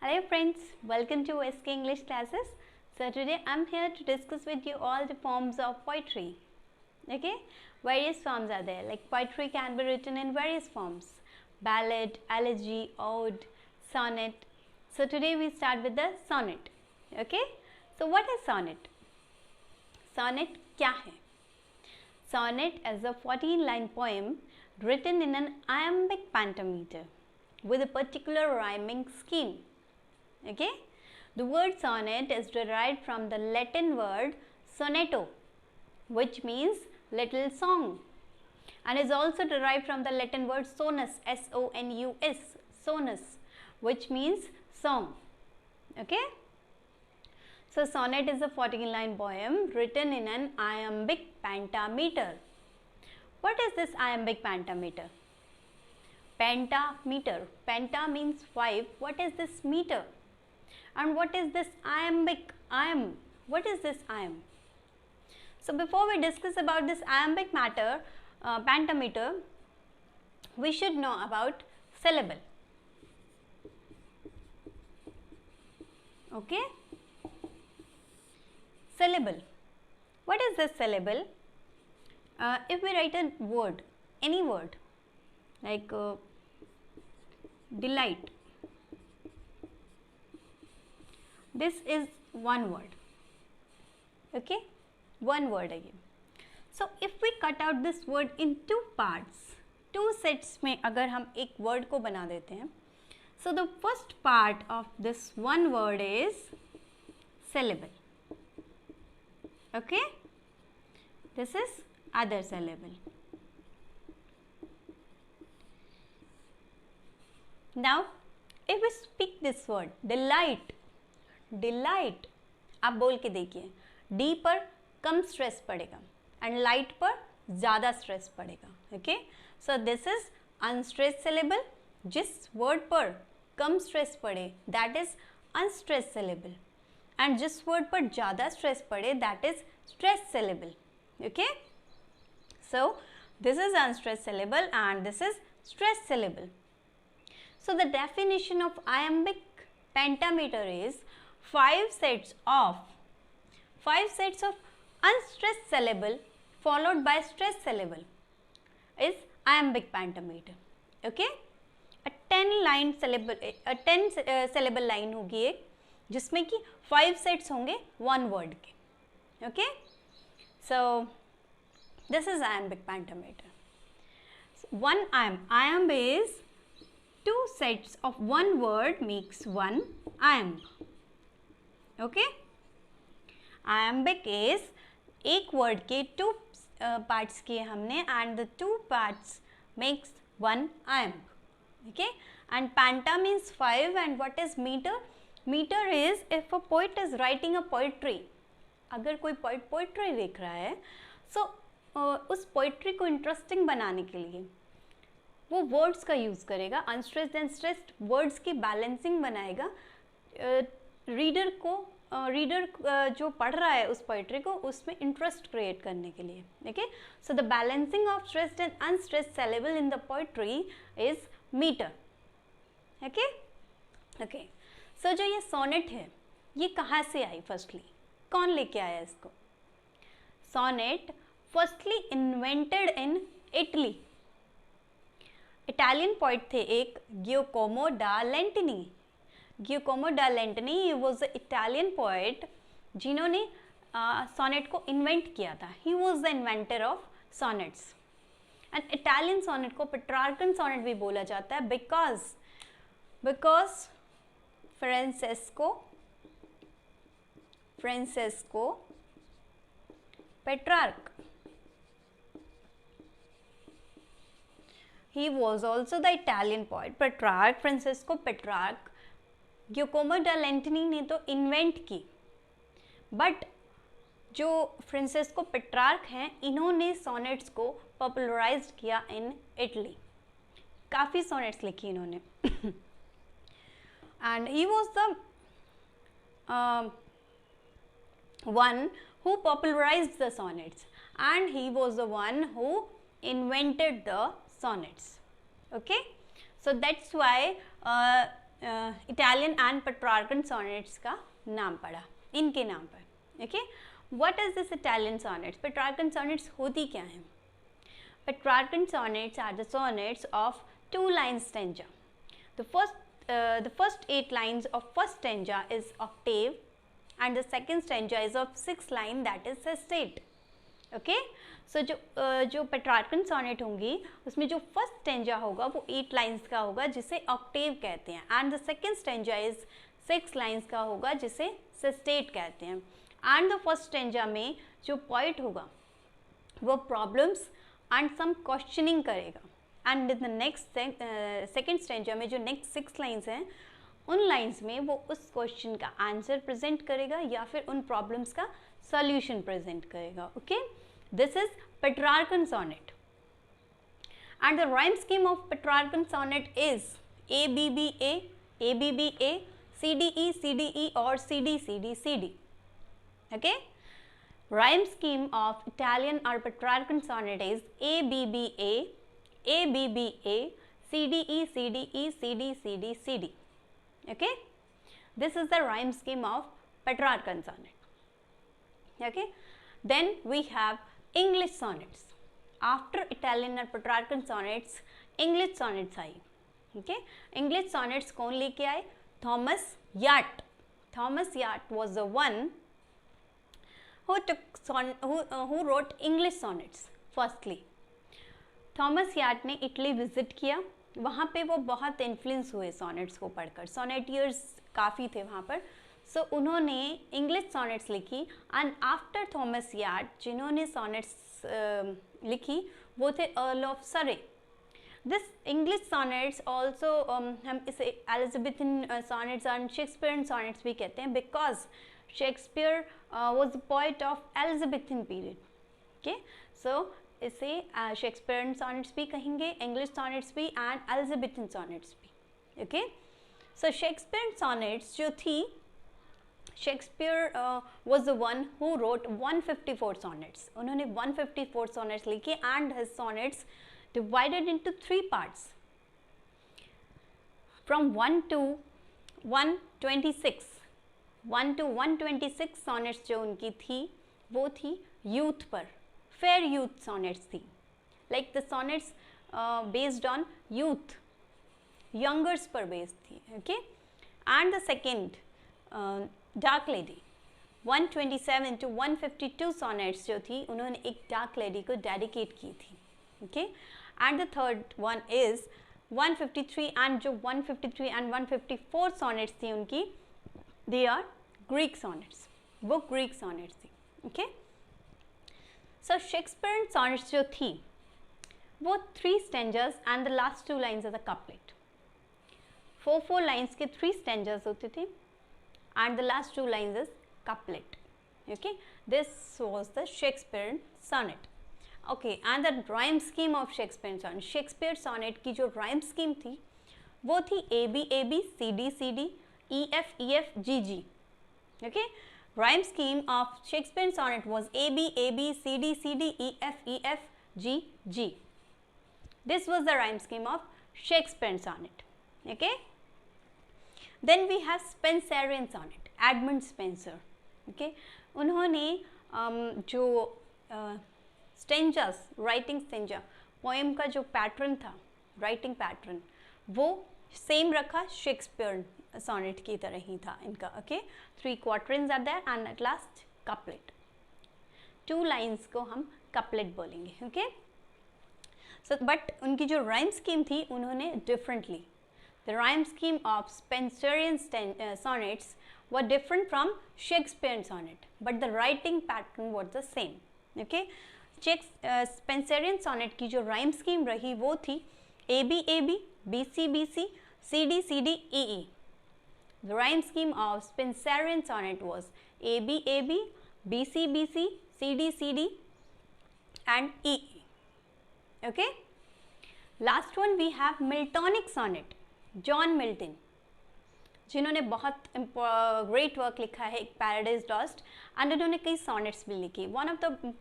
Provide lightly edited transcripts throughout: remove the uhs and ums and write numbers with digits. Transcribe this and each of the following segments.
Hello friends, welcome to SK English classes. So today I'm here to discuss with you all the forms of poetry. Okay, various forms are there, like poetry can be written in various forms: ballad, elegy, ode, sonnet. So today we start with the sonnet. Okay, so what is sonnet? Sonnet क्या है? Sonnet is a 14-line poem written in an iambic pentameter with a particular rhyming scheme. Okay, the word sonnet is derived from the Latin word sonetto, which means little song, and is also derived from the Latin word sonus, S-O-N-U-S, sonus, which means song. Okay, so sonnet is a 14-line poem written in an iambic pentameter. What is this iambic pentameter? Pentameter. Penta means 5. What is this meter? And what is this iambic? Iamb. What is this iamb? So before we discuss about this iambic pentameter, we should know about syllable. Okay? Syllable. What is this syllable? If we write a word, any word, like delight, this is one word. Okay, one word again. So if we cut out this word in two parts, two sets में अगर हम एक word को बना देते हैं, so the first part of this one word is syllable. Okay, this is other syllable. Now if we speak this word delight, delight, आप बोल के देखिए, डी पर कम स्ट्रेस पड़ेगा एंड लाइट पर ज़्यादा स्ट्रेस पड़ेगा. Okay, so this is unstress syllable. जिस वर्ड पर कम स्ट्रेस पड़े that is unstress syllable, and जिस वर्ड पर ज़्यादा स्ट्रेस पड़े that is stress syllable. Okay, so this is unstress syllable and this is stress syllable. So the definition of iambic pentameter is 5 sets of unstressed syllable followed by stressed syllable is iambic pentameter. Okay, a 10 syllable line होगी एक, जिसमें कि 5 sets होंगे one word के. Okay, so this is iambic pentameter. One iamb is 2 sets of one word makes one iamb. Okay, iambic is एक word के 2 parts किए हमने and the 2 parts makes one iamb. Okay, and penta means 5 and what is meter? Meter is if a poet is writing a poetry. अगर कोई poet poetry लिख रहा है, so उस poetry को interesting बनाने के लिए वो वर्ड्स का यूज़ करेगा, अनस्ट्रेस्ड एंड स्ट्रेस्ड वर्ड्स की बैलेंसिंग बनाएगा. रीडर जो पढ़ रहा है उस पोइट्री को, उसमें इंटरेस्ट क्रिएट करने के लिए. Okay, so the balancing of stressed and unstressed syllable in the poetry is metre. Okay okay, so जो ये सोनेट है ये कहाँ से आई? फर्स्टली कौन लेके आया इसको? Sonnet firstly invented in Italy. Italian poet थे एक, Giacomo da Lentini. Giacomo da Lentini was a Italian poet जिन्होंने सोनेट को इन्वेंट किया था. He was the inventor of sonnets. And Italian sonnet को पेट्रार्कन सोनेट भी बोला जाता है because Francesco Petrarch, he was also the Italian poet. Petrarch, Francesco Petrarch, Giacomo da Lentini ने तो इन्वेंट की, बट जो फ्रांसेस्को पेट्रार्क हैं इन्होंने सोनेट्स को पॉपुलराइज किया इन इटली. काफ़ी सोनेट्स लिखी इन्होंने and he was the one who popularized the sonnets and he was the one who invented the sonnets. Okay, so that's why Italian and Petrarchan sonnets का नाम पढ़ा, इनके नाम पर. Okay, what is this Italian sonnets? Petrarchan sonnets होती क्या हैं? Petrarchan sonnets are the sonnets of 2 line stanza. The first 8 lines of first stanza is octave and the second stanza is of 6 line, that is sestet. Okay, so जो Petrarchan sonnet होंगी उसमें जो first stanza होगा वो 8 lines का होगा जिसे Octave कहते हैं, and the second stanza is 6 lines का होगा जिसे सेस्टेट कहते हैं. एंड द फर्स्ट स्टेंजा में जो पॉइंट होगा वो प्रॉब्लम्स एंड सम क्वेश्चनिंग करेगा, and in the next second stanza में जो नेक्स्ट 6 लाइन्स हैं उन लाइन्स में वो उस क्वेश्चन का आंसर प्रेजेंट करेगा या फिर उन प्रॉब्लम्स का सॉल्यूशन प्रेजेंट करेगा. Okay, this is Petrarchan sonnet and the rhyme scheme of Petrarchan sonnet is ABBA, ABBA, CDE, CDE or CD, CD, CD. Okay, rhyme scheme of Italian or Petrarchan sonnet is ABBA, ABBA, CDE, CDE, CD, CD, CD. Okay, this is the rhyme scheme of Petrarchan sonnet. Okay, then we have English sonnets. After Italian or Petrarchan sonnets, English sonnets I. Okay, English sonnets कौन लेके आए? Thomas Yacht. Thomas Yacht was the one who wrote English sonnets firstly. Thomas Wyatt ने Italy visit किया, वहाँ पे वो बहुत influence हुए सोनेट्स को पढ़कर, सोनेटियर्स काफ़ी थे वहाँ पर. सो उन्होंने इंग्लिश सोनेट्स लिखी एंड आफ्टर थॉमस यार्ट जिन्होंने सोनेट्स लिखी वो थे अर्ल ऑफ सरे. दिस इंग्लिश सोनेट्स ऑल्सो हम इसे Elizabethan sonnets and Shakespearean sonnets भी कहते हैं because Shakespeare was the poet of Elizabethan period. Okay, so इसे Shakespearean sonnets भी कहेंगे, English sonnets भी and Elizabethan sonnets भी. Okay, so Shakespearean sonnets जो थी, Shakespeare was the one who wrote 154 sonnets. उन्होंने 154 sonnets लिखे and his sonnets divided into 3 parts from 1 to 126. 1 to 126 sonnets जो उनकी थी वो थी यूथ पर, फेयर यूथ सॉनेट्स थी, like the sonnets based on youth, youngers पर बेस्ड थी. Okay, and the second dark lady 127 to 152 sonnets जो थी उन्होंने एक डार्क लेडी को डेडिकेट की थी. Okay, and the third one is 153 and जो 153 एंड 154 सॉनेट्स थी उनकी they are Greek sonnets. वो Greek sonnets थी. Okay, so Shakespearean sonnets जो थी वो 3 stanzas and the last 2 lines as a couplet. 4 lines के 3 stanzas होते थे and the last 2 lines is couplet. Okay, this was the Shakespearean sonnet. Okay, and the rhyme scheme of Shakespearean sonnet. Shakespeare sonnet की जो rhyme scheme थी वो थी AB, AB, CD, CD, EF, EF, GG. Okay, rhyme scheme of Shakespearean sonnet was AB, AB, CD, CD, EF, EF, G, G. This was the rhyme scheme of Shakespearean sonnet. Okay, then we have Spenserian sonnet, Edmund Spenser. Okay, उन्होंने जो stanzas, writing stanza, poem का जो pattern था, writing pattern, वो same रखा, Shakespeare sonnet की तरह ही था इनका. Okay, 3 quatrains are there and at last couplet. 2 lines को हम कपलेट बोलेंगे. ओके, सो बट उनकी जो राइम स्कीम थी उन्होंने differently, the rhyme scheme of Spenserian sonnets were different from Shakespearean sonnet but the writing pattern was the same. Okay, Spenserian sonnet की जो rhyme scheme रही वो थी AB, AB, BC, BC, CD, CD, EE. The rhyme scheme of Spenserian sonnet was AB, AB, BC, BC, CD, CD and EE. Okay, last one we have Miltonic sonnet. John Milton जिन्होंने बहुत great work लिखा है, एक paradise lost, and उन्होंने कई sonnets भी लिखी. One of the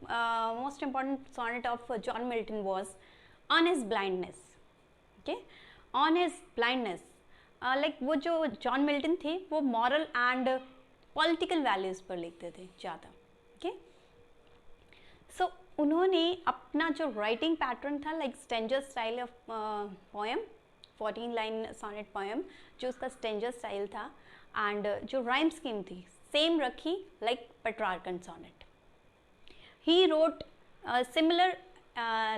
most important sonnet of John Milton was on his blindness. Okay, on his blindness, like वो जो जॉन मिल्टन थे वो मॉरल एंड पॉलिटिकल वैल्यूज़ पर लिखते थे ज़्यादा. ओके, सो उन्होंने अपना जो राइटिंग पैटर्न था like stanza style of poem, 14 line sonnet poem जो उसका स्टेंजर स्टाइल था, एंड जो राइम स्कीम थी सेम रखी like Petrarchan sonnet. He wrote similar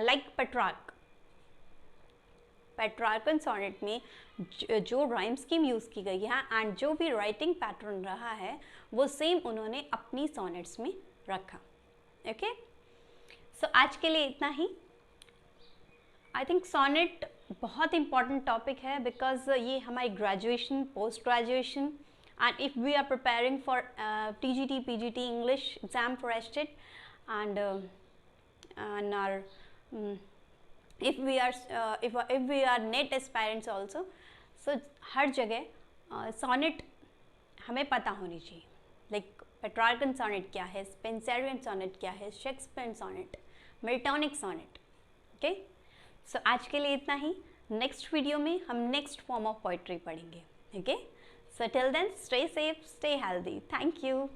like Petrarchan sonnet में जो राइम स्कीम यूज़ की गई है एंड जो भी राइटिंग पैटर्न रहा है वो सेम उन्होंने अपनी सोनेट्स में रखा. ओके, सो आज के लिए इतना ही. आई थिंक सोनेट बहुत इंपॉर्टेंट टॉपिक है बिकॉज ये हमारी graduation, post graduation and if we are preparing for TGT PGT English exam for state and are if we are net aspirants also, so हर जगह सोनेट हमें पता होनी चाहिए. लाइक पेट्रार्कन सोनेट क्या है, स्पेंसरियन सोनेट क्या है, Shakespearean sonnet, Miltonic sonnet. Okay, so आज के लिए इतना ही. नेक्स्ट वीडियो में हम नेक्स्ट फॉर्म ऑफ पोइट्री पढ़ेंगे. Okay, so till then stay safe, stay healthy. Thank you.